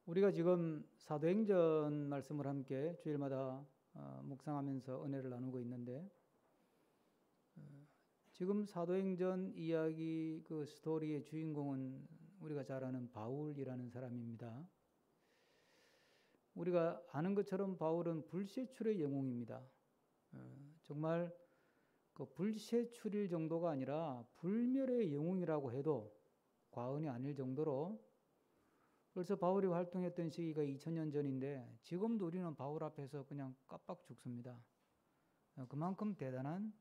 우리가 지금 사도행전 말씀을 함께 주일마다 묵상하면서 은혜를 나누고 있는데, 지금 사도행전 이야기 그 스토리의 주인공은 우리가 잘 아는 바울이라는 사람입니다. 우리가 아는 것처럼 바울은 불세출의 영웅입니다. 정말 그 불세출일 정도가 아니라 불멸의 영웅이라고 해도 과언이 아닐 정도로, 벌써 바울이 활동했던 시기가 2000년 전인데 지금도 우리는 바울 앞에서 그냥 깜빡 죽습니다. 그만큼 대단한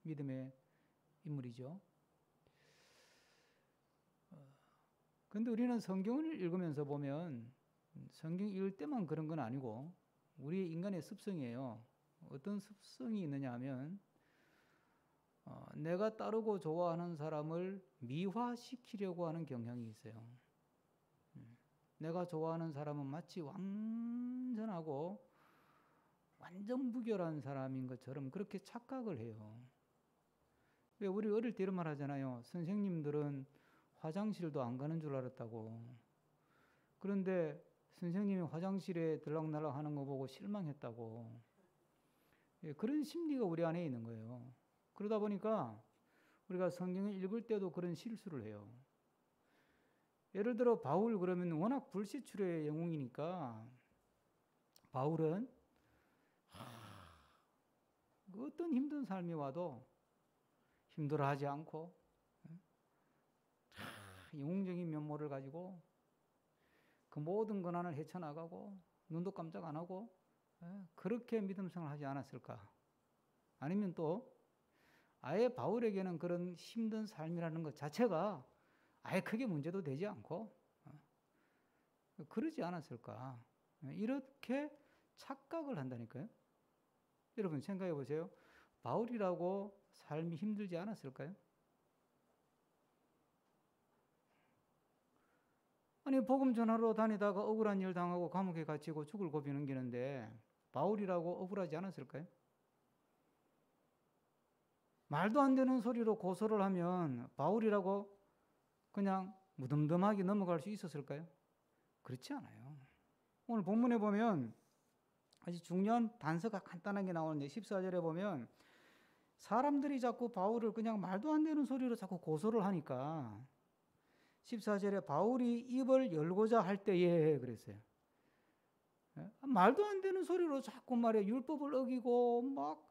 믿음의 인물이죠. 그런데 우리는 성경을 읽으면서 보면 성경 읽을 때만 그런 건 아니고 우리 인간의 습성이에요. 어떤 습성이 있느냐 하면 내가 따르고 좋아하는 사람을 미화시키려고 하는 경향이 있어요. 내가 좋아하는 사람은 마치 완전하고 완전 무결한 사람인 것처럼 그렇게 착각을 해요. 왜 우리 어릴 때 이런 말 하잖아요. 선생님들은 화장실도 안 가는 줄 알았다고. 그런데 선생님이 화장실에 들락날락 하는 거 보고 실망했다고. 그런 심리가 우리 안에 있는 거예요. 그러다 보니까 우리가 성경을 읽을 때도 그런 실수를 해요. 예를 들어 바울 그러면 워낙 불시출의 영웅이니까 바울은 어떤 힘든 삶이 와도 힘들어하지 않고 영웅적인 면모를 가지고 그 모든 고난을 헤쳐나가고 눈도 깜짝 안 하고 그렇게 믿음 생활을 하지 않았을까? 아니면 또 아예 바울에게는 그런 힘든 삶이라는 것 자체가 아예 크게 문제도 되지 않고 그러지 않았을까? 이렇게 착각을 한다니까요. 여러분 생각해 보세요. 바울이라고 삶이 힘들지 않았을까요? 아니 복음 전하러 다니다가 억울한 일 당하고 감옥에 갇히고 죽을 고비 넘기는데 바울이라고 억울하지 않았을까요? 말도 안 되는 소리로 고소를 하면 바울이라고 그냥 무덤덤하게 넘어갈 수 있었을까요? 그렇지 않아요. 오늘 본문에 보면 아주 중요한 단서가 간단하게 나오는데 14절에 보면 사람들이 자꾸 바울을 그냥 말도 안 되는 소리로 자꾸 고소를 하니까 14절에 바울이 입을 열고자 할 때에 그랬어요. 말도 안 되는 소리로 자꾸 말해 율법을 어기고 막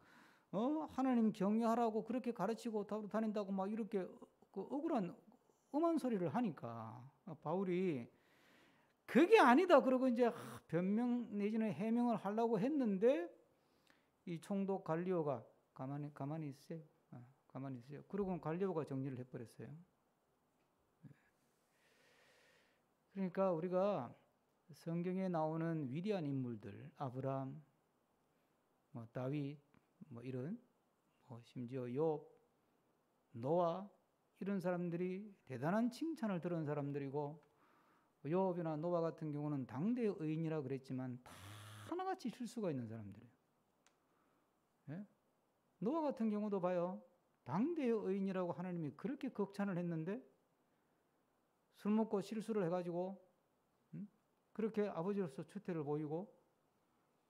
하나님 경외하라고 그렇게 가르치고 다닌다고 막 이렇게 그 억울한 엄한 소리를 하니까 바울이 그게 아니다 그러고 이제 변명 내지는 해명을 하려고 했는데 이 총독 갈리오가 가만히 있어요. 가만히 있어요. 그러고 갈리오가 정리를 해버렸어요. 그러니까 우리가 성경에 나오는 위대한 인물들, 아브라함, 다윗, 이런 심지어 욥, 노아 이런 사람들이 대단한 칭찬을 들은 사람들이고 욥이나 노아 같은 경우는 당대의 의인이라 그랬지만 다 하나같이 실수가 있는 사람들이에요. 예? 노아 같은 경우도 봐요. 당대의 의인이라고 하나님이 그렇게 극찬을 했는데 술 먹고 실수를 해가지고 그렇게 아버지로서 추태를 보이고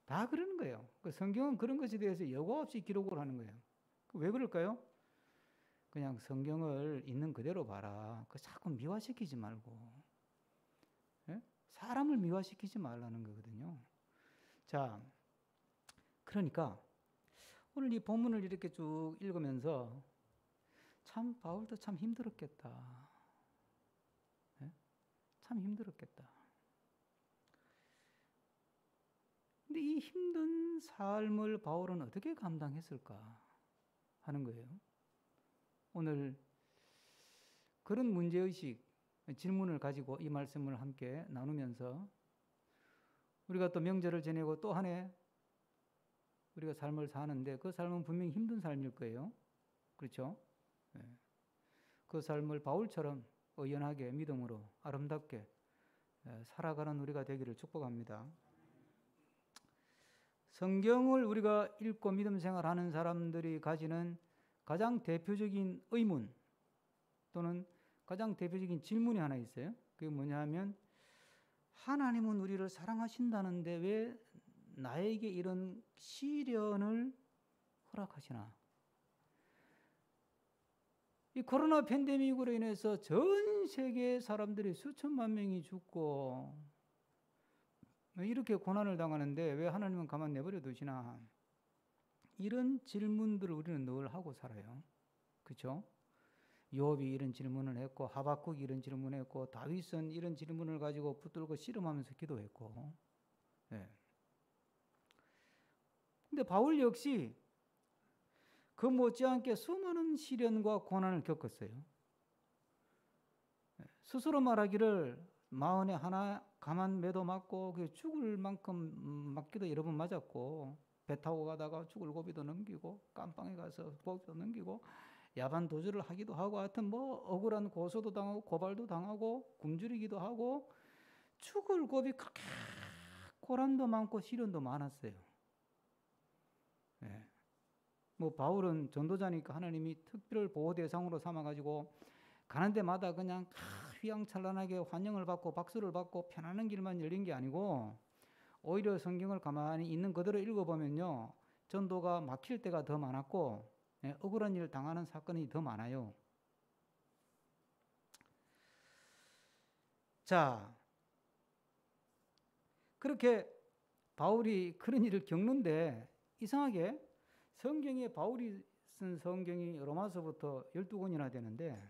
다 그러는 거예요. 성경은 그런 것에 대해서 여과 없이 기록을 하는 거예요. 왜 그럴까요? 그냥 성경을 있는 그대로 봐라. 자꾸 미화시키지 말고. 예? 사람을 미화시키지 말라는 거거든요. 자, 그러니까 오늘 이 본문을 이렇게 쭉 읽으면서 참 바울도 참 힘들었겠다. 예? 참 힘들었겠다. 근데 이 힘든 삶을 바울은 어떻게 감당했을까 하는 거예요. 오늘 그런 문제의식, 질문을 가지고 이 말씀을 함께 나누면서 우리가 또 명절을 지내고 또 한 해 우리가 삶을 사는데 그 삶은 분명히 힘든 삶일 거예요. 그렇죠? 그 삶을 바울처럼 의연하게 믿음으로 아름답게 살아가는 우리가 되기를 축복합니다. 성경을 우리가 읽고 믿음 생활하는 사람들이 가지는 가장 대표적인 의문 또는 가장 대표적인 질문이 하나 있어요. 그게 뭐냐 하면 하나님은 우리를 사랑하신다는데 왜 나에게 이런 시련을 허락하시나? 이 코로나 팬데믹으로 인해서 전 세계 사람들이 수천만 명이 죽고 이렇게 고난을 당하는데 왜 하나님은 가만 내버려 두시나? 이런 질문들을 우리는 늘 하고 살아요. 그렇죠? 욥이 이런 질문을 했고 하박국이 이런 질문을 했고 다윗은 이런 질문을 가지고 붙들고 씨름하면서 기도했고. 네. 근데 바울 역시 그 못지않게 수많은 시련과 고난을 겪었어요. 스스로 말하기를 마흔에 하나 가만 매도 맞고 죽을 만큼 맞기도 여러 번 맞았고 배 타고 가다가 죽을 고비도 넘기고 깜빵에 가서 고비도 넘기고 야반 도주를 하기도 하고 하여튼 뭐 억울한 고소도 당하고 고발도 당하고 굶주리기도 하고 죽을 고비 그렇게 고난도 많고 시련도 많았어요. 네. 뭐 바울은 전도자니까 하나님이 특별 보호 대상으로 삼아가지고 가는 데마다 그냥 휘황찬란하게 환영을 받고 박수를 받고 편안한 길만 열린 게 아니고 오히려 성경을 가만히 있는 그대로 읽어보면요. 전도가 막힐 때가 더 많았고 억울한 일을 당하는 사건이 더 많아요. 자, 그렇게 바울이 그런 일을 겪는데 이상하게 성경에 바울이 쓴 성경이 로마서부터 12권이나 되는데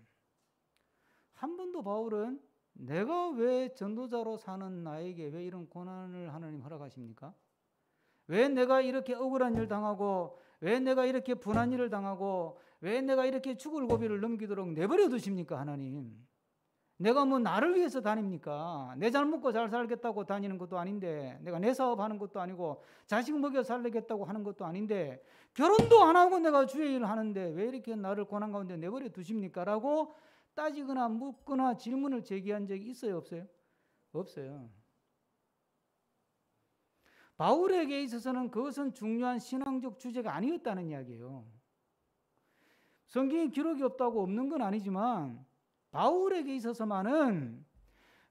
한 번도 바울은 내가 왜 전도자로 사는 나에게 왜 이런 고난을 하나님 허락하십니까? 왜 내가 이렇게 억울한 일 당하고 왜 내가 이렇게 분한 일을 당하고 왜 내가 이렇게 죽을 고비를 넘기도록 내버려 두십니까 하나님? 내가 뭐 나를 위해서 다닙니까? 내 잘 먹고 잘 살겠다고 다니는 것도 아닌데 내가 내 사업하는 것도 아니고 자식 먹여 살리겠다고 하는 것도 아닌데 결혼도 안 하고 내가 주의 일을 하는데 왜 이렇게 나를 고난 가운데 내버려 두십니까? 라고 따지거나 묻거나 질문을 제기한 적이 있어요? 없어요? 없어요. 바울에게 있어서는 그것은 중요한 신앙적 주제가 아니었다는 이야기예요. 성경에 기록이 없다고 없는 건 아니지만 바울에게 있어서만은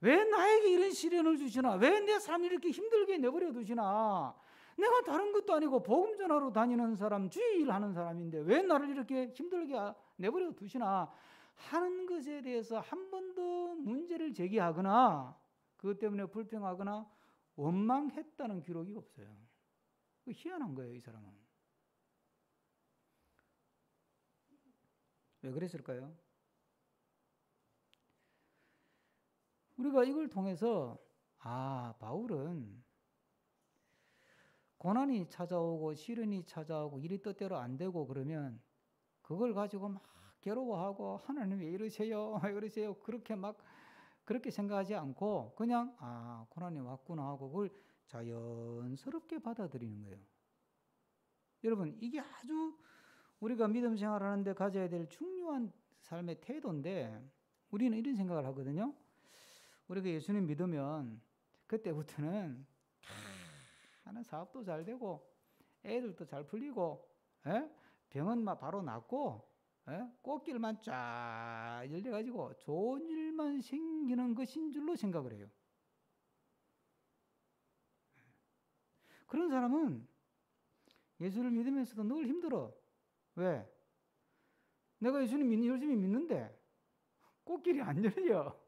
왜 나에게 이런 시련을 주시나? 왜 내 삶을 이렇게 힘들게 내버려 두시나? 내가 다른 것도 아니고 복음 전하러 다니는 사람, 주의 일하는 사람인데 왜 나를 이렇게 힘들게 내버려 두시나? 하는 것에 대해서 한 번도 문제를 제기하거나 그것 때문에 불평하거나 원망했다는 기록이 없어요. 희한한 거예요, 이 사람은. 왜 그랬을까요? 우리가 이걸 통해서 바울은 고난이 찾아오고 시련이 찾아오고 일이 뜻대로 안 되고 그러면 그걸 가지고 막 괴로워하고 하나님 왜 이러세요? 왜 이러세요? 그렇게 생각하지 않고 그냥 고난이 왔구나 하고 그걸 자연스럽게 받아들이는 거예요. 여러분 이게 아주 우리가 믿음 생활하는데 가져야 될 중요한 삶의 태도인데 우리는 이런 생각을 하거든요. 우리가 예수님 믿으면 그때부터는 하는 사업도 잘 되고 애들도 잘 풀리고 병은 막 바로 낫고 꽃길만 쫙 열려가지고 좋은 일만 생기는 것인 줄로 생각을 해요. 그런 사람은 예수를 믿으면서도 늘 힘들어. 왜? 내가 예수님 열심히 믿는데 꽃길이 안 열려.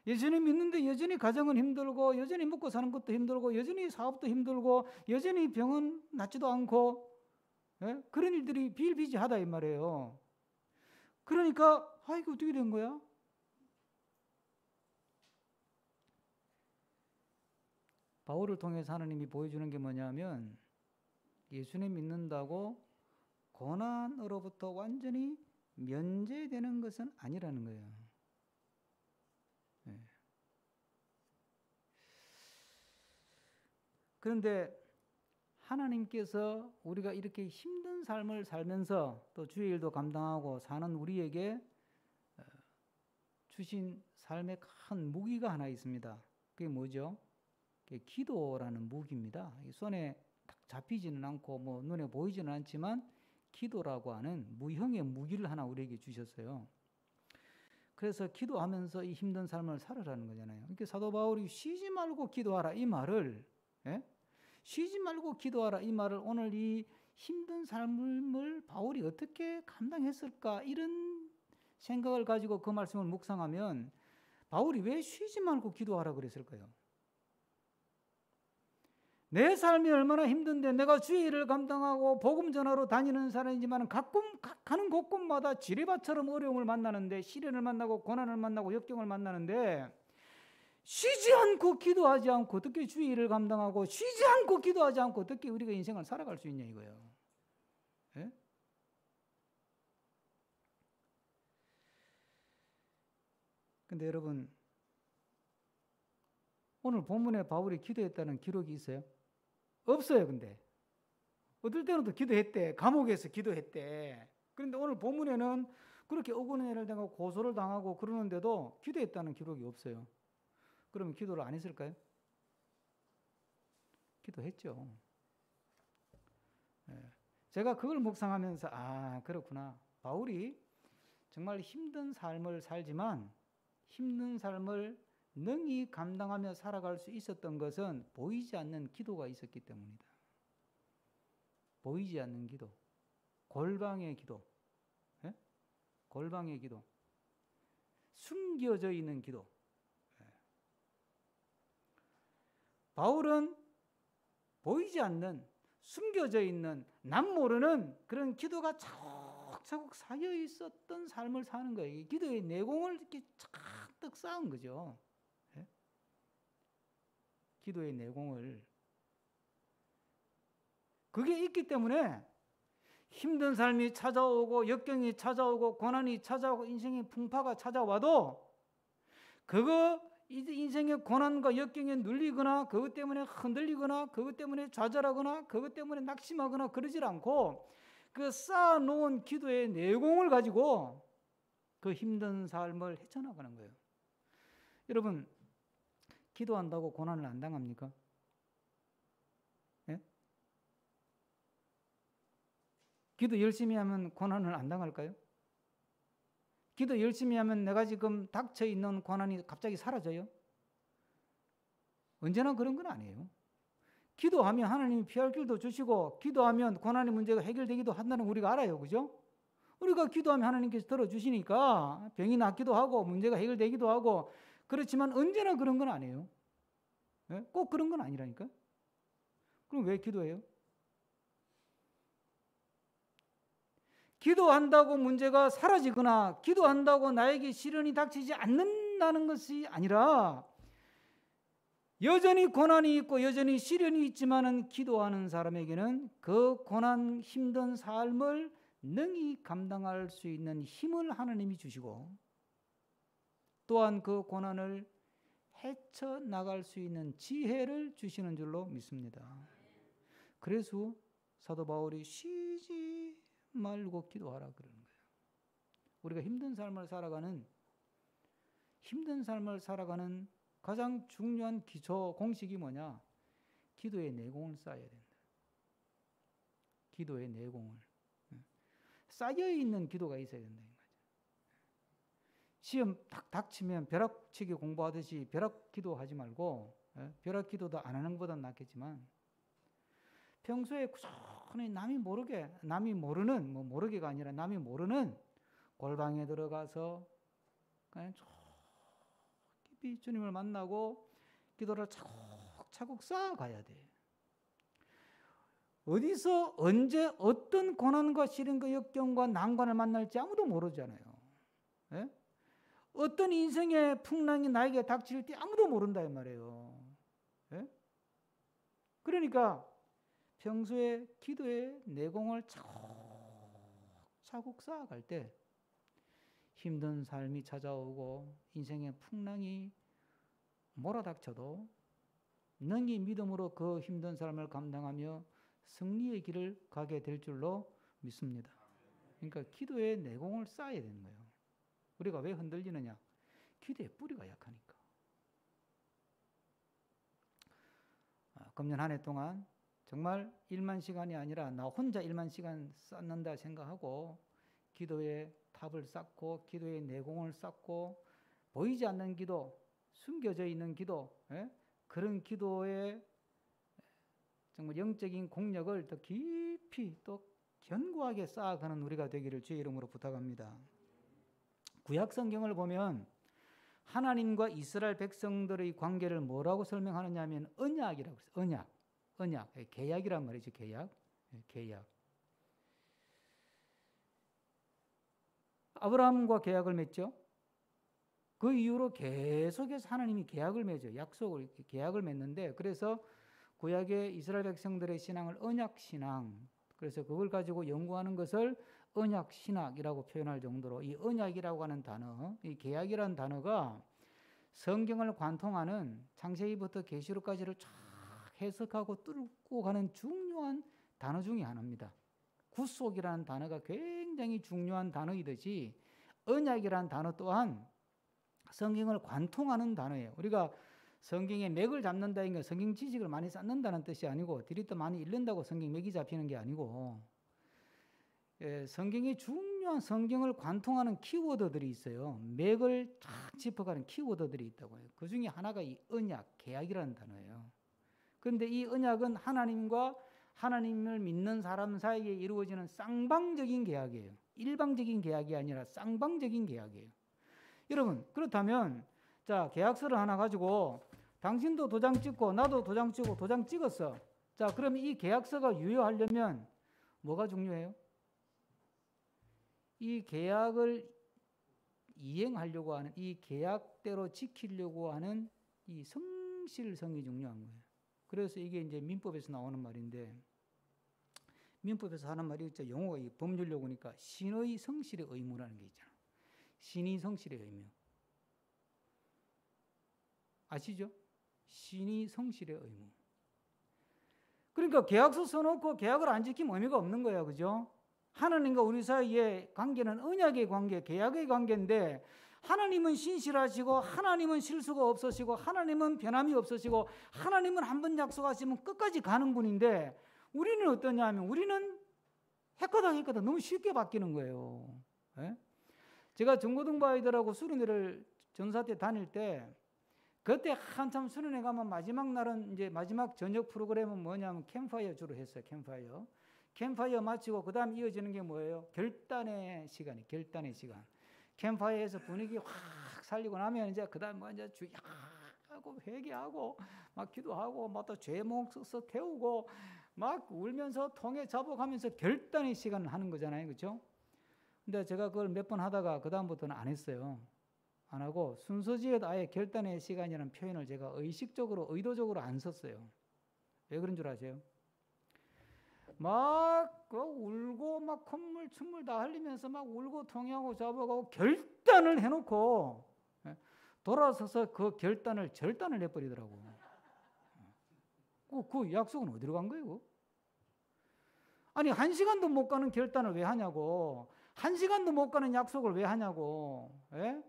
예수님 믿는데 여전히 가정은 힘들고 여전히 먹고 사는 것도 힘들고 여전히 사업도 힘들고 여전히 병은 낫지도 않고 그런 일들이 비일비재하다 이 말이에요. 그러니까 이거 어떻게 된 거야? 바울을 통해서 하나님이 보여주는 게 뭐냐면 예수님 믿는다고 고난으로부터 완전히 면제되는 것은 아니라는 거예요. 그런데 하나님께서 우리가 이렇게 힘든 삶을 살면서 또 주의 일도 감당하고 사는 우리에게 주신 삶의 큰 무기가 하나 있습니다. 그게 뭐죠? 그게 기도라는 무기입니다. 손에 딱 잡히지는 않고 뭐 눈에 보이지는 않지만 기도라고 하는 무형의 무기를 하나 우리에게 주셨어요. 그래서 기도하면서 이 힘든 삶을 살아라는 거잖아요. 이렇게 사도 바울이 쉬지 말고 기도하라 이 말을, 예? 쉬지 말고 기도하라 이 말을 오늘 이 힘든 삶을 바울이 어떻게 감당했을까 이런 생각을 가지고 그 말씀을 묵상하면 바울이 왜 쉬지 말고 기도하라 그랬을까요? 내 삶이 얼마나 힘든데 내가 주의 일을 감당하고 복음 전하러 다니는 사람이지만 가는 곳곳마다 지뢰밭처럼 어려움을 만나는데, 시련을 만나고 고난을 만나고 역경을 만나는데 쉬지 않고 기도하지 않고 어떻게 주의 일을 감당하고 쉬지 않고 기도하지 않고 어떻게 우리가 인생을 살아갈 수 있냐 이거예요. 예? 근데 여러분, 오늘 본문에 바울이 기도했다는 기록이 있어요? 없어요. 근데 어떨 때는 또 기도했대. 감옥에서 기도했대. 그런데 오늘 본문에는 그렇게 억울해를 당하고 고소를 당하고 그러는데도 기도했다는 기록이 없어요. 그러면 기도를 안 했을까요? 기도했죠. 네. 제가 그걸 묵상하면서 그렇구나. 바울이 정말 힘든 삶을 살지만 힘든 삶을 능히 감당하며 살아갈 수 있었던 것은 보이지 않는 기도가 있었기 때문이다. 보이지 않는 기도, 골방의 기도, 예? 골방의 기도, 숨겨져 있는 기도. 예. 바울은 보이지 않는, 숨겨져 있는, 남 모르는 그런 기도가 차곡차곡 쌓여 있었던 삶을 사는 거예요. 기도의 내공을 이렇게 착득 쌓은 거죠. 예? 기도의 내공을. 그게 있기 때문에 힘든 삶이 찾아오고 역경이 찾아오고 고난이 찾아오고 인생의 풍파가 찾아와도 그거 인생의 고난과 역경에 눌리거나 그것 때문에 흔들리거나 그것 때문에 좌절하거나 그것 때문에 낙심하거나 그러질 않고 그 쌓아놓은 기도의 내공을 가지고 그 힘든 삶을 헤쳐나가는 거예요. 여러분, 기도한다고 고난을 안 당합니까? 예? 기도 열심히 하면 고난을 안 당할까요? 기도 열심히 하면 내가 지금 닥쳐 있는 고난이 갑자기 사라져요? 언제나 그런 건 아니에요. 기도하면 하나님이 피할 길도 주시고 기도하면 고난의 문제가 해결되기도 한다는 거 우리가 알아요. 그죠? 우리가 기도하면 하나님께서 들어주시니까 병이 낫기도 하고 문제가 해결되기도 하고 그렇지만 언제나 그런 건 아니에요. 네? 꼭 그런 건 아니라니까. 그럼 왜 기도해요? 기도한다고 문제가 사라지거나 기도한다고 나에게 시련이 닥치지 않는다는 것이 아니라 여전히 고난이 있고 여전히 시련이 있지만은 기도하는 사람에게는 그 고난 힘든 삶을 능히 감당할 수 있는 힘을 하나님이 주시고 또한 그 고난을 헤쳐나갈 수 있는 지혜를 주시는 줄로 믿습니다. 그래서 사도 바울이 쉬지 말고 기도하라 그러는 거예요. 우리가 힘든 삶을 살아가는 가장 중요한 기초 공식이 뭐냐? 기도의 내공을 쌓아야 된다. 기도의 내공을. 쌓여있는 기도가 있어야 된다. 시험 딱 닥치면 벼락치기 공부하듯이 벼락 기도하지 말고 벼락 기도도 안 하는 것보다는 낫겠지만 평소에 꾸준히 남이 모르는 모르게가 아니라 남이 모르는 골방에 들어가서 그냥 깊이 주님을 만나고 기도를 차곡차곡 쌓아가야 돼. 어디서 언제 어떤 고난과 시련과 역경과 난관을 만날지 아무도 모르잖아요. 예? 어떤 인생의 풍랑이 나에게 닥칠지 아무도 모른다 이 말이에요. 예? 그러니까 평소에 기도의 내공을 차곡차곡 쌓아갈 때 힘든 삶이 찾아오고 인생의 풍랑이 몰아닥쳐도 능히 믿음으로 그 힘든 삶을 감당하며 승리의 길을 가게 될 줄로 믿습니다. 그러니까 기도의 내공을 쌓아야 되는 거예요. 우리가 왜 흔들리느냐? 기도의 뿌리가 약하니까. 금년 한 해 동안 정말 1만 시간이 아니라 나 혼자 1만 시간 쌓는다 생각하고 기도의 탑을 쌓고 기도의 내공을 쌓고 보이지 않는 기도, 숨겨져 있는 기도, 그런 기도의 정말 영적인 공력을 더 깊이 또 견고하게 쌓아가는 우리가 되기를 주의 이름으로 부탁합니다. 구약 성경을 보면 하나님과 이스라엘 백성들의 관계를 뭐라고 설명하느냐 하면 언약이라고 했어요. 언약. 계약이란 말이죠. 계약. 아브라함과 계약을 맺죠. 그 이후로 계속해서 하나님이 계약을 맺어요. 계약을 맺는데, 그래서 구약의 이스라엘 백성들의 신앙을 언약신앙, 그래서 그걸 가지고 연구하는 것을 언약신학이라고 표현할 정도로 이 언약이라고 하는 단어, 이 계약이라는 단어가 성경을 관통하는 창세기부터 계시록까지를 쫙 해석하고 뚫고 가는 중요한 단어 중에 하나입니다. 구속이라는 단어가 굉장히 중요한 단어이듯이 언약이라는 단어 또한 성경을 관통하는 단어예요. 우리가 성경의 맥을 잡는다는 건 성경 지식을 많이 쌓는다는 뜻이 아니고 디리또 많이 읽는다고 성경 맥이 잡히는 게 아니고, 성경의 중요한 성경을 관통하는 키워드들이 있어요. 맥을 쫙 짚어가는 키워드들이 있다고 해요. 그 중에 하나가 이 언약, 계약이라는 단어예요. 그런데 이 언약은 하나님과 하나님을 믿는 사람 사이에 이루어지는 쌍방적인 계약이에요. 일방적인 계약이 아니라 쌍방적인 계약이에요. 여러분, 그렇다면 자, 계약서를 하나 가지고 당신도 도장 찍고 나도 도장 찍고 도장 찍었어. 자, 그럼 이 계약서가 유효하려면 뭐가 중요해요? 이 계약을 이행하려고 하는, 이 계약대로 지키려고 하는 이 성실성이 중요한 거예요. 그래서 이게 이제 민법에서 나오는 말인데, 민법에서 하는 말이 있죠. 용어가 이 법률용어니까 신의 성실의 의무라는 게 있잖아. 신의 성실의 의무. 아시죠? 신의 성실의 의무. 그러니까 계약서 써놓고 계약을 안 지키면 의미가 없는 거예요. 그죠? 하나님과 우리 사이의 관계는 언약의 관계, 계약의 관계인데, 하나님은 신실하시고 하나님은 실수가 없으시고 하나님은 변함이 없으시고 하나님은 한 번 약속하시면 끝까지 가는 분인데, 우리는 어떠냐 하면 우리는 했거든 너무 쉽게 바뀌는 거예요. 예? 제가 중고등부 아이들하고 수련회를 전사 때 다닐 때, 그때 한참 수련회 가면 마지막 날은 이제 마지막 저녁 프로그램은 뭐냐면 캠파이어 주로 했어요. 캠파이어 마치고 그 다음 이어지는 게 뭐예요? 결단의 시간이에요. 결단의 시간. 캠파이어에서 분위기 확 살리고 나면 이제 그 다음 뭐 이제 주의하고 회개하고 막 기도하고 막 또 죄목 써서 태우고 막 울면서 통에 잡아가면서 결단의 시간을 하는 거잖아요. 그렇죠? 근데 제가 그걸 몇 번 하다가 그 다음부터는 안 했어요. 안 하고 순서지에도 아예 결단의 시간이라는 표현을 제가 의도적으로 안 썼어요. 왜 그런 줄 아세요? 막 울고 막 콧물 충물 다 흘리면서 막 울고 통회하고 잡아가고 결단을 해놓고 돌아서서 그 절단을 해버리더라고. 그 약속은 어디로 간 거예요? 아니 1시간도 못 가는 결단을 왜 하냐고. 1시간도 못 가는 약속을 왜 하냐고. 예?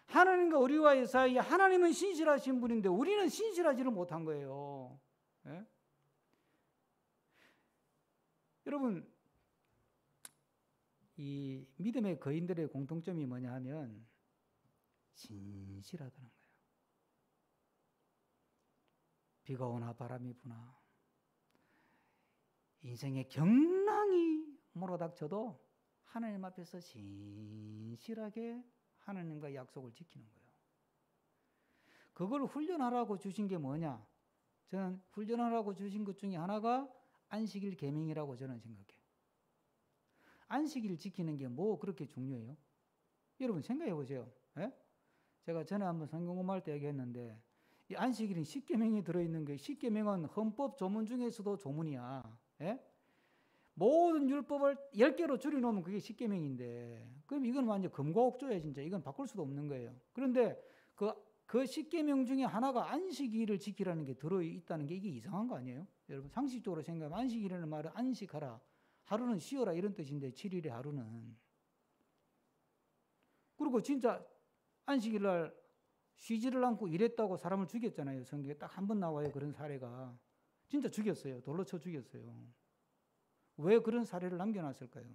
하나님과 우리와의 사이에 하나님은 신실하신 분인데 우리는 신실하지를 못한 거예요. 예? 여러분, 이 믿음의 거인들의 공통점이 뭐냐 하면 신실하다는 거예요. 비가 오나 바람이 부나 인생의 경랑이 몰아닥쳐도 하나님 앞에서 신실하게 하나님과 약속을 지키는 거예요. 그걸 훈련하라고 주신 게 뭐냐? 저는 훈련하라고 주신 것 중에 하나가 안식일 계명이라고 저는 생각해요. 안식일 지키는 게 뭐 그렇게 중요해요? 여러분 생각해 보세요. 예? 제가 전에 한번 성경 공부할 때 얘기했는데, 이 안식일은 10계명이 들어있는 거예요. 10계명은 헌법 조문 중에서도 조문이야. 예? 모든 율법을 10개로 줄여놓으면 그게 10계명인데, 그럼 이건 완전 금과옥조야 진짜. 이건 바꿀 수도 없는 거예요. 그런데 그 10계명 중에 하나가 안식일을 지키라는 게 들어있다는 게 이게 이상한 거 아니에요? 여러분 상식적으로 생각하면 안식일이라는 말은 안식하라, 하루는 쉬어라 이런 뜻인데 7일의 하루는. 그리고 진짜 안식일 날 쉬지를 않고 일했다고 사람을 죽였잖아요. 성경에 딱 한 번 나와요. 그런 사례가. 진짜 죽였어요. 돌로 쳐 죽였어요. 왜 그런 사례를 남겨놨을까요?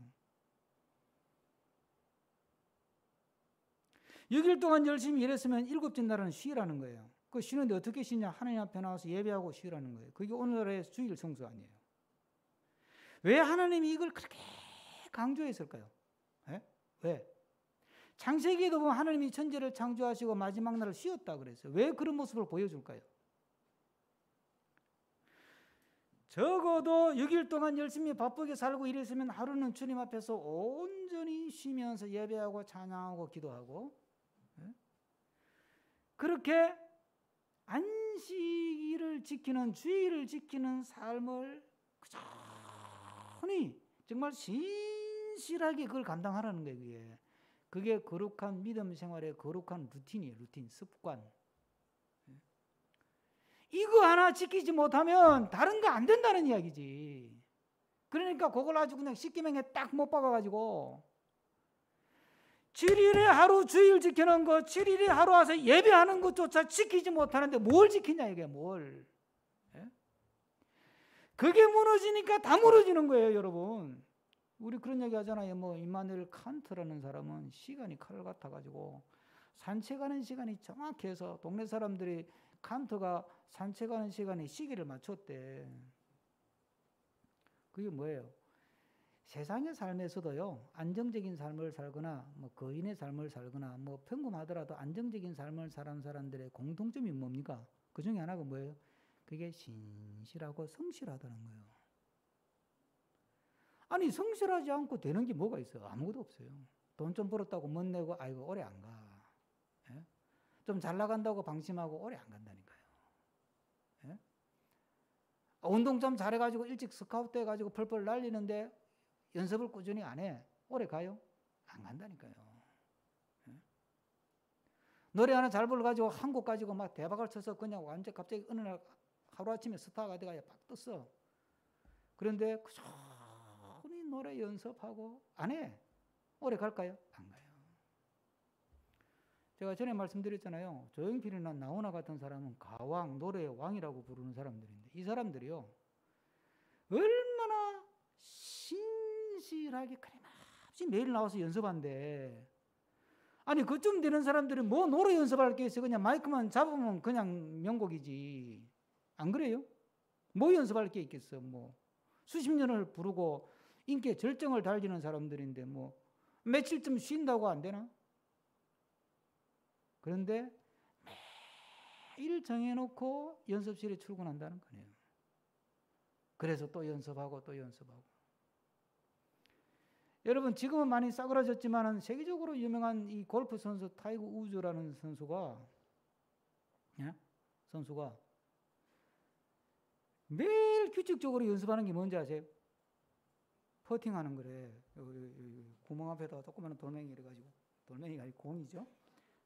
6일 동안 열심히 일했으면 일곱째 날은 쉬라는 거예요. 그 쉬는데 어떻게 쉬냐? 하나님 앞에 나와서 예배하고 쉬라는 거예요. 그게 오늘날의 주일 성수 아니에요. 왜 하나님이 이걸 그렇게 강조했을까요? 네? 왜? 창세기에도 보면 하나님이 천지를 창조하시고 마지막 날을 쉬었다 그랬어요. 왜 그런 모습을 보여줄까요? 적어도 6일 동안 열심히 바쁘게 살고 일했으면 하루는 주님 앞에서 온전히 쉬면서 예배하고 찬양하고 기도하고, 그렇게 안식일을 지키는, 주일을 지키는 삶을 꾸준히 정말 신실하게 그걸 감당하라는 거예요. 그게 거룩한 믿음 생활의 거룩한 루틴이에요. 루틴, 습관. 이거 하나 지키지 못하면 다른 거 안 된다는 이야기지. 그러니까 그걸 아주 그냥 십계명에 딱 못 박아가지고 7일에 하루 주일 지키는 거, 7일에 하루 와서 예배하는 것조차 지키지 못하는데 뭘 지키냐 이게 뭘. 그게 무너지니까 다 무너지는 거예요, 여러분. 우리 그런 얘기 하잖아요. 뭐 임마누엘 칸트라는 사람은 시간이 칼 같아가지고 산책하는 시간이 정확해서 동네 사람들이 칸트가 산책하는 시간에 시계를 맞췄대. 그게 뭐예요? 세상의 삶에서도요, 안정적인 삶을 살거나 뭐 거인의 삶을 살거나 뭐 평범하더라도 안정적인 삶을 사는 사람들의 공통점이 뭡니까? 그 중에 하나가 뭐예요? 그게 신실하고 성실하다는 거예요. 아니 성실하지 않고 되는 게 뭐가 있어요? 아무것도 없어요. 돈 좀 벌었다고 못 내고 아이고 오래 안 가. 예? 좀 잘 나간다고 방심하고 오래 안 간다니까요. 예? 운동 좀 잘해가지고 일찍 스카우트 해가지고 펄펄 날리는데 연습을 꾸준히 안 해. 오래 가요? 안 간다니까요. 예? 노래 하나 잘 불러가지고 한 곡 가지고 막 대박을 쳐서 그냥 완전 갑자기 어느 날 하루아침에 스타가 돼가 팍 떴어. 그런데 꾸준히 노래 연습하고 안 해. 오래 갈까요? 안 가요. 제가 전에 말씀드렸잖아요. 조용필이나 나훈아 같은 사람은 가왕, 노래의 왕이라고 부르는 사람들인데 이 사람들이요. 얼마나 신실하게 끊임없이 매일 나와서 연습한대. 아니 그쯤 되는 사람들은 뭐 노래 연습할 게 있어. 그냥 마이크만 잡으면 그냥 명곡이지. 안 그래요? 뭐 연습할 게 있겠어. 뭐 수십 년을 부르고 인기의 절정을 달리는 사람들인데 뭐 며칠쯤 쉰다고 안 되나? 그런데 매일 정해놓고 연습실에 출근한다는 거네요. 그래서 또 연습하고 또 연습하고. 여러분 지금은 많이 싸그라졌지만 세계적으로 유명한 이 골프 선수 타이거 우즈라는 선수가 매일 규칙적으로 연습하는 게 뭔지 아세요? 퍼팅하는 거래. 구멍 앞에다가 조그마한 돌멩이 이래가지고 돌멩이가 아니고 공이죠.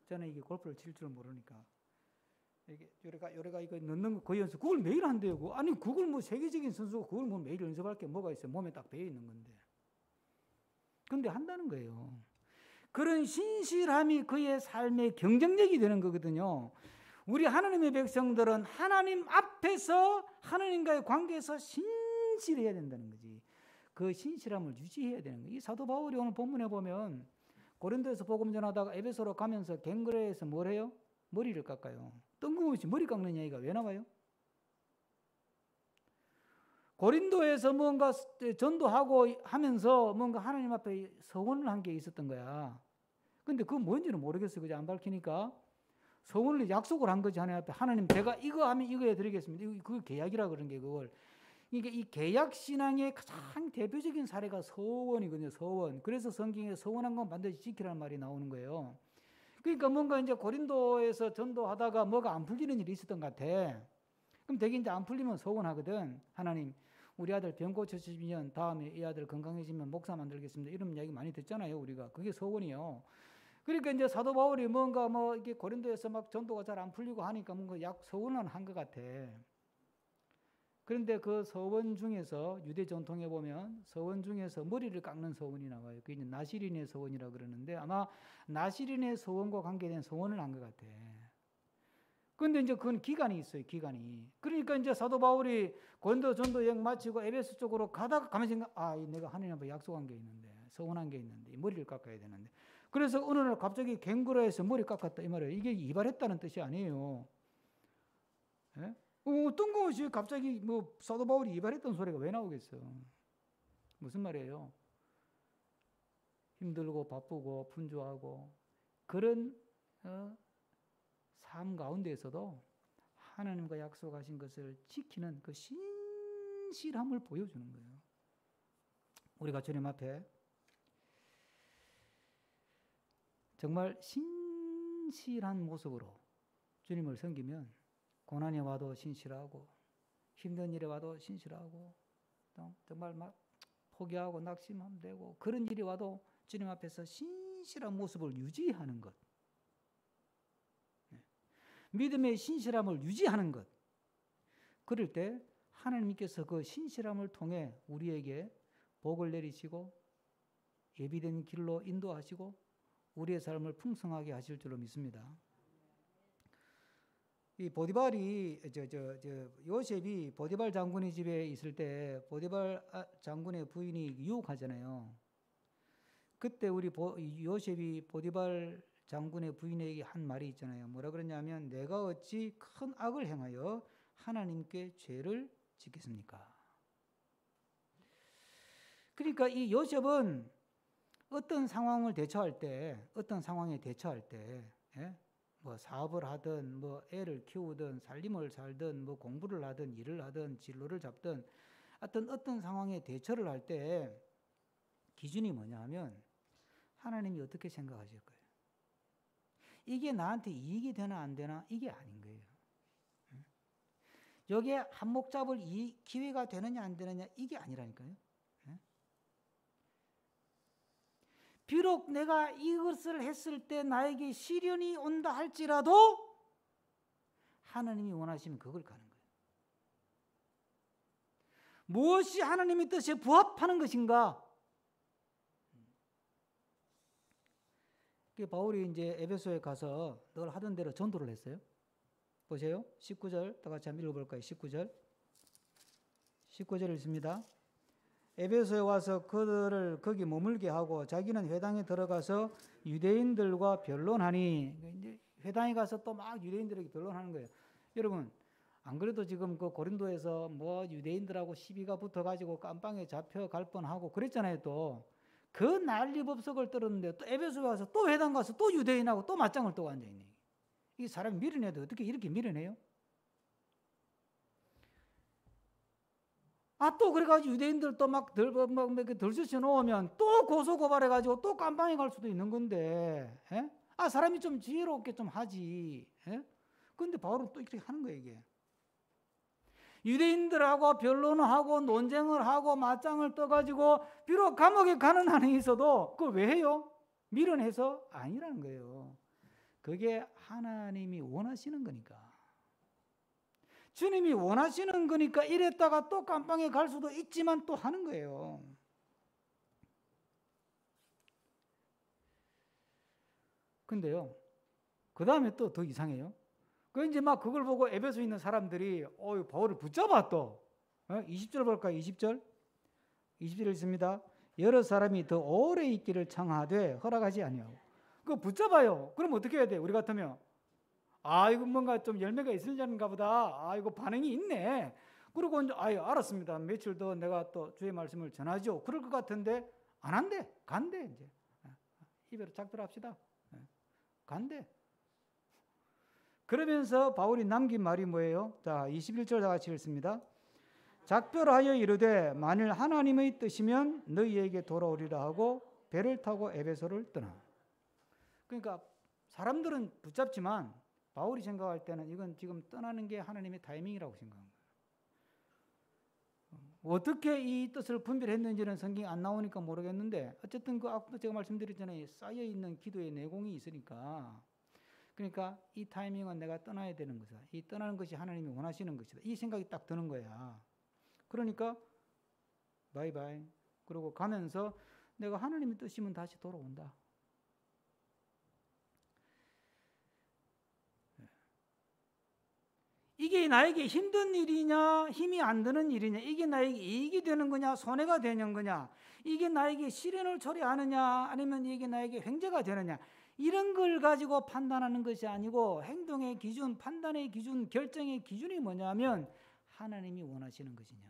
저는 이게 골프를 칠 줄 모르니까 이게 요래가 이거 넣는 거 거의 연습 그걸 매일 한대요. 아니 그걸 뭐 세계적인 선수가 그걸 뭐 매일 연습할 게 뭐가 있어요? 몸에 딱 배어 있는 건데. 근데 한다는 거예요. 그런 신실함이 그의 삶의 경쟁력이 되는 거거든요. 우리 하나님의 백성들은 하나님 앞에서 하나님과의 관계에서 신실해야 된다는 거지. 그 신실함을 유지해야 되는 거예요. 이 사도 바울이 오늘 본문에 보면 고린도에서 복음 전하다가 에베소로 가면서 갱그레에서 뭘 해요? 머리를 깎아요. 뜬금없이 머리 깎는 얘기가 왜 나와요? 고린도에서 뭔가 전도하고 하면서 뭔가 하나님 앞에 서원을 한 게 있었던 거야. 근데 그건 뭔지는 모르겠어요. 그죠? 안 밝히니까. 서원을 약속을 한 거지. 하나님 앞에. 하나님 제가 이거 하면 이거 해드리겠습니다. 그 계약이라 그런 게 그걸. 그러니까 이 계약 신앙의 가장 대표적인 사례가 서원이거든요. 서원. 그래서 성경에 서원한 건 반드시 지키라는 말이 나오는 거예요. 그러니까 뭔가 이제 고린도에서 전도하다가 뭐가 안 풀리는 일이 있었던 것 같아. 그럼 되게 이제 안 풀리면 서원하거든. 하나님, 우리 아들 병 고쳐주시면 다음에 이 아들 건강해지면 목사 만들겠습니다. 이런 이야기 많이 듣잖아요, 우리가. 그게 서원이요. 그러니까 이제 사도 바울이 뭔가 뭐 이게 고린도에서 막 전도가 잘 안 풀리고 하니까 뭔가 서원은 한 것 같아. 그런데 그 서원 중에서 유대 전통에 보면 서원 중에서 머리를 깎는 서원이 나와요. 그게 이제 나시린의 서원이라고 그러는데 아마 나시린의 서원과 관계된 서원을 한 것 같아. 그런데 이제 그건 기간이 있어요. 기간이. 그러니까 이제 사도 바울이 고린도 전도 여행 마치고 에베소 쪽으로 가다가 가만히 생각, 내가 하나님 앞에 약속한 게 있는데, 서원한 게 있는데, 이 머리를 깎아야 되는데, 그래서 어느 날 갑자기 갱그라에서 머리 깎았다 이 말이에요. 이게 이발했다는 뜻이 아니에요. 예? 뜬금없이 갑자기 뭐 사도 바울이 이발했던 소리가 왜 나오겠어? 무슨 말이에요? 힘들고 바쁘고 분주하고 그런 삶 가운데에서도 하나님과 약속하신 것을 지키는 그 신실함을 보여주는 거예요. 우리가 주님 앞에 정말 신실한 모습으로 주님을 섬기면 고난이 와도 신실하고 힘든 일이 와도 신실하고 정말 막 포기하고 낙심하면 되고 그런 일이 와도 주님 앞에서 신실한 모습을 유지하는 것. 믿음의 신실함을 유지하는 것. 그럴 때 하나님께서 그 신실함을 통해 우리에게 복을 내리시고 예비된 길로 인도하시고 우리의 삶을 풍성하게 하실 줄로 믿습니다. 이 보디발이 요셉이 보디발 장군의 집에 있을 때 보디발 장군의 부인이 유혹하잖아요. 그때 우리 요셉이 보디발 장군의 부인에게 한 말이 있잖아요. 뭐라 그러냐면 내가 어찌 큰 악을 행하여 하나님께 죄를 짓겠습니까? 그러니까 이 요셉은 어떤 상황에 대처할 때 뭐 사업을 하든 뭐 애를 키우든 살림을 살든 뭐 공부를 하든 일을 하든 진로를 잡든 어떤 상황에 대처를 할 때 기준이 뭐냐 하면 하나님이 어떻게 생각하실 거예요? 이게 나한테 이익이 되나 안 되나 이게 아닌 거예요. 여기에 한몫 잡을 기회가 되느냐 안 되느냐 이게 아니라니까요. 비록 내가 이것을 했을 때 나에게 시련이 온다 할지라도 하나님이 원하시면 그걸 가는 거예요. 무엇이 하나님의 뜻에 부합하는 것인가? 바울이 이제 에베소에 가서 늘 하던 대로 전도를 했어요. 보세요. 19절 다 같이 한번 읽어볼까요? 19절 읽습니다. 에베소에 와서 그들을 거기 머물게 하고 자기는 회당에 들어가서 유대인들과 변론하니 이제 회당에 가서 또 막 유대인들에게 변론하는 거예요. 여러분 안 그래도 지금 그 고린도에서 뭐 유대인들하고 시비가 붙어가지고 깜빵에 잡혀갈 뻔하고 그랬잖아요. 또 그 난리법석을 떨었는데 또 에베소에 와서 또 회당 가서 또 유대인하고 또 맞짱을 뜨고 앉아있네. 이 사람이 밀어내도 어떻게 이렇게 밀어내요? 또 그래가지고 유대인들 또 막 들쑤시 놓으면 또 고소고발해가지고 또 깜빵에 갈 수도 있는 건데, 사람이 좀 지혜롭게 좀 하지. 근데 바울은 또 이렇게 하는 거예요, 이게. 유대인들하고 변론을 하고 논쟁을 하고 맞짱을 떠가지고 비록 감옥에 가는 한이 있어도 그걸 왜 해요? 밀어내서 아니라는 거예요. 그게 하나님이 원하시는 거니까. 주님이 원하시는 거니까 이랬다가 또 깜빵에 갈 수도 있지만 또 하는 거예요. 근데요, 그 다음에 또 더 이상해요. 이제 막 그걸 보고 에베소에 있는 사람들이 바울을 붙잡아 또. 20절 볼까요? 20절 있습니다. 여러 사람이 더 오래 있기를 청하되 허락하지 아니하고. 그거 붙잡아요. 그럼 어떻게 해야 돼? 우리 같으면 이거 뭔가 좀 열매가 있으려는가 보다. 이거 반응이 있네. 그리고 이제 알았습니다. 며칠 더 내가 또 주의 말씀을 전하죠. 그럴 것 같은데 안 한대. 간대 이제. 이별로 작별합시다. 간대. 그러면서 바울이 남긴 말이 뭐예요? 자, 21절 다 같이 읽습니다. 작별하여 이르되 만일 하나님의 뜻이면 너희에게 돌아오리라 하고 배를 타고 에베소를 떠나. 그러니까 사람들은 붙잡지만 바울이 생각할 때는 이건 지금 떠나는 게 하나님의 타이밍이라고 생각합니다. 어떻게 이 뜻을 분별했는지는 성경이 안 나오니까 모르겠는데 어쨌든 아까 제가 말씀드렸잖아요. 쌓여있는 기도의 내공이 있으니까 그러니까 이 타이밍은 내가 떠나야 되는 것이다. 이 떠나는 것이 하나님이 원하시는 것이다. 이 생각이 딱 드는 거야. 그러니까 바이바이. 그러고 가면서 내가 하나님의 뜻이면 다시 돌아온다. 이게 나에게 힘든 일이냐 힘이 안 드는 일이냐 이게 나에게 이익이 되는 거냐 손해가 되는 거냐 이게 나에게 시련을 초래하느냐 아니면 이게 나에게 횡재가 되느냐 이런 걸 가지고 판단하는 것이 아니고 행동의 기준, 판단의 기준, 결정의 기준이 뭐냐면 하나님이 원하시는 것이냐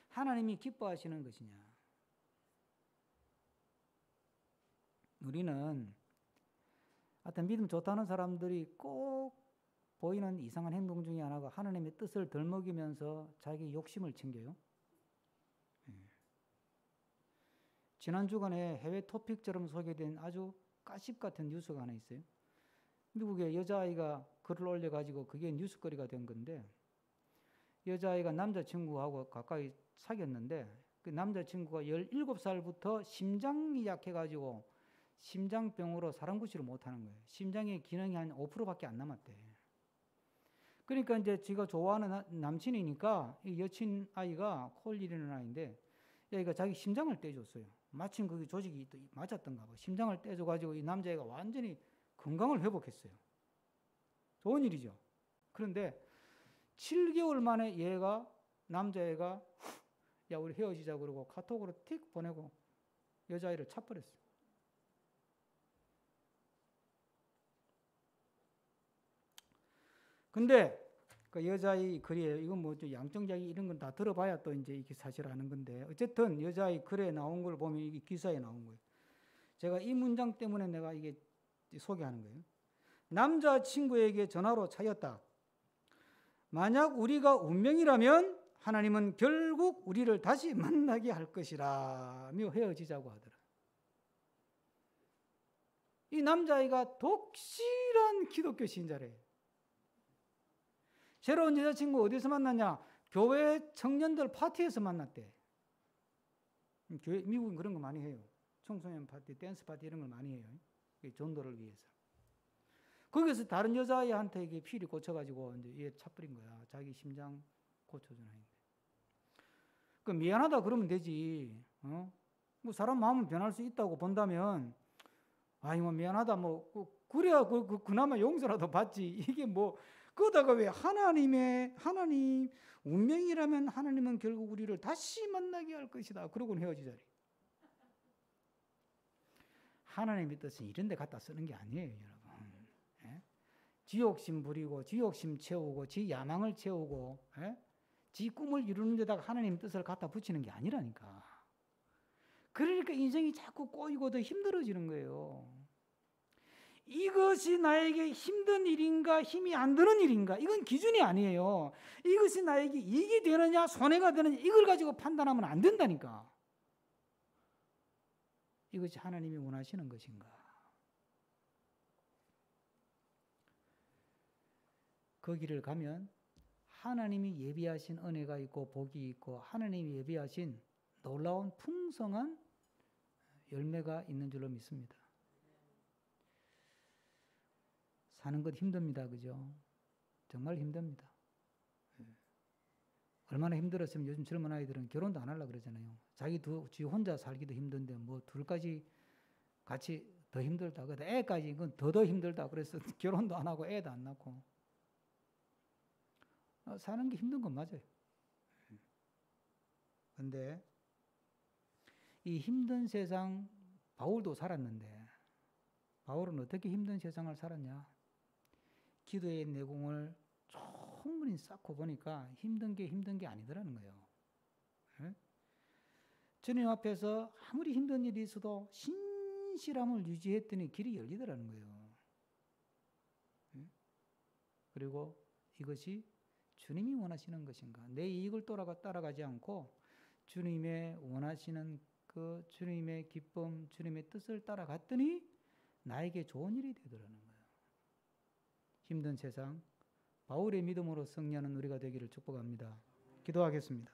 하나님이 기뻐하시는 것이냐. 우리는 하여튼 믿음 좋다는 사람들이 꼭 보이는 이상한 행동 중에 하나가 하나님의 뜻을 덜 먹이면서 자기 욕심을 챙겨요. 지난 주간에 해외 토픽처럼 소개된 아주 가십 같은 뉴스가 하나 있어요. 미국의 여자아이가 글을 올려가지고 그게 뉴스거리가 된 건데 여자아이가 남자친구하고 가까이 사귀었는데 그 남자친구가 17살부터 심장이 약해가지고 심장병으로 사랑구실을 못하는 거예요. 심장의 기능이 한 5%밖에 안 남았대. 그러니까 이제 지가 좋아하는 남친이니까 이 여친 아이가 콜리라는 아이인데 얘가 자기 심장을 떼줬어요. 마침 그 조직이 또 맞았던가 봐. 심장을 떼줘가지고 이 남자애가 완전히 건강을 회복했어요. 좋은 일이죠. 그런데 7개월 만에 남자애가 야 우리 헤어지자 그러고 카톡으로 틱 보내고 여자아이를 차버렸어요. 근데 그 여자아이 글이에요. 이건 뭐 양정자기 이런 건 다 들어봐야 또 이제 이게 사실 아는 건데 어쨌든 여자아이 글에 나온 걸 보면 이게 기사에 나온 거예요. 제가 이 문장 때문에 내가 이게 소개하는 거예요. 남자친구에게 전화로 차였다. 만약 우리가 운명이라면 하나님은 결국 우리를 다시 만나게 할 것이라며 헤어지자고 하더라. 이 남자아이가 독실한 기독교 신자래요. 새로운 여자친구 어디서 만났냐? 교회 청년들 파티에서 만났대. 미국은 그런 거 많이 해요. 청소년 파티, 댄스 파티 이런 걸 많이 해요. 전도를 위해서. 거기서 다른 여자아이한테 이게 필이 꽂혀가지고 이제 얘 차버린 거야. 자기 심장 고쳐준 아이인데. 그 미안하다 그러면 되지. 뭐 사람 마음은 변할 수 있다고 본다면, 뭐 미안하다 뭐 그래야 그나마 용서라도 받지. 이게 뭐 그러다가 왜 하나님 운명이라면 하나님은 결국 우리를 다시 만나게 할 것이다. 그러고는 헤어지자리. 하나님의 뜻은 이런 데 갖다 쓰는 게 아니에요, 여러분. 지 욕심 부리고 지 욕심 채우고 지 야망을 채우고 지 꿈을 이루는 데다가 하나님의 뜻을 갖다 붙이는 게 아니라니까. 그러니까 인생이 자꾸 꼬이고 더 힘들어지는 거예요. 이것이 나에게 힘든 일인가 힘이 안 드는 일인가 이건 기준이 아니에요. 이것이 나에게 이익이 되느냐 손해가 되느냐 이걸 가지고 판단하면 안 된다니까. 이것이 하나님이 원하시는 것인가. 그 길을 가면 하나님이 예비하신 은혜가 있고 복이 있고 하나님이 예비하신 놀라운 풍성한 열매가 있는 줄로 믿습니다. 사는 것 힘듭니다. 그죠? 정말 힘듭니다. 얼마나 힘들었으면 요즘 젊은 아이들은 결혼도 안 하려고 그러잖아요. 지 혼자 살기도 힘든데 뭐 둘까지 같이 더 힘들다. 애까지 이건 더 힘들다. 그래서 결혼도 안 하고 애도 안 낳고. 사는 게 힘든 건 맞아요. 그런데 이 힘든 세상 바울도 살았는데 바울은 어떻게 힘든 세상을 살았냐? 기도의 내공을 충분히 쌓고 보니까 힘든 게 아니더라는 거예요. 주님 앞에서 아무리 힘든 일이 있어도 신실함을 유지했더니 길이 열리더라는 거예요. 그리고 이것이 주님이 원하시는 것인가? 내 이익을 따라가지 않고 주님의 원하시는 그 주님의 기쁨, 주님의 뜻을 따라갔더니 나에게 좋은 일이 되더라는 거예요. 힘든 세상, 바울의 믿음으로 승리하는 우리가 되기를 축복합니다. 기도하겠습니다.